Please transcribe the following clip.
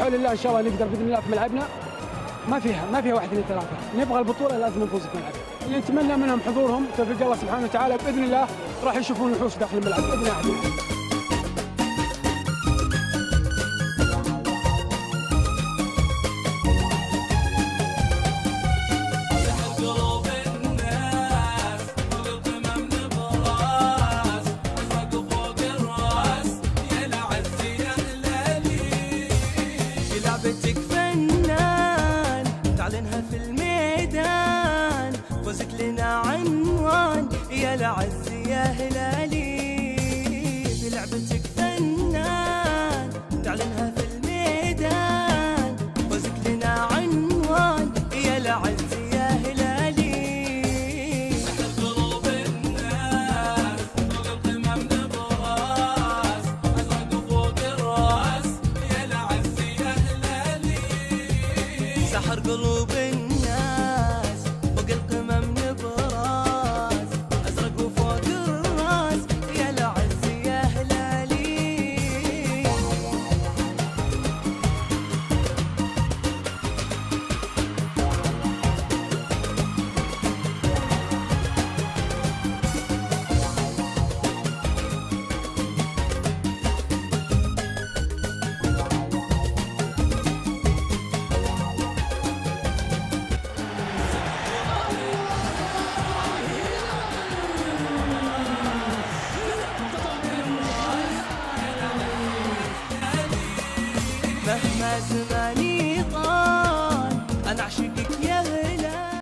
وبحول الله ان شاء الله نقدر باذن الله في ملعبنا. ما فيها 1 2 3. نبغى البطوله لازم نفوز في ملعبنا. اللي نتمنى منهم حضورهم توفيق الله سبحانه وتعالى باذن الله راح يشوفون وحوش داخل الملعب باذن الله. لعبتك فنان تعلنها في الميدان، فوزك لنا عنوان يا العز يا هلالي. بلعبتك فنان تعلنها في الميدان، فوزك لنا عنوان يا العز يا هلالي. سحر قلوب الناس فوق القمم نبراس، ازرق فوق الراس يا العز يا هلالي. سحر قلوب الناس فوق القمم نبراس، ازرق وفوق الراس يا العز يا هلالي. مهما زمان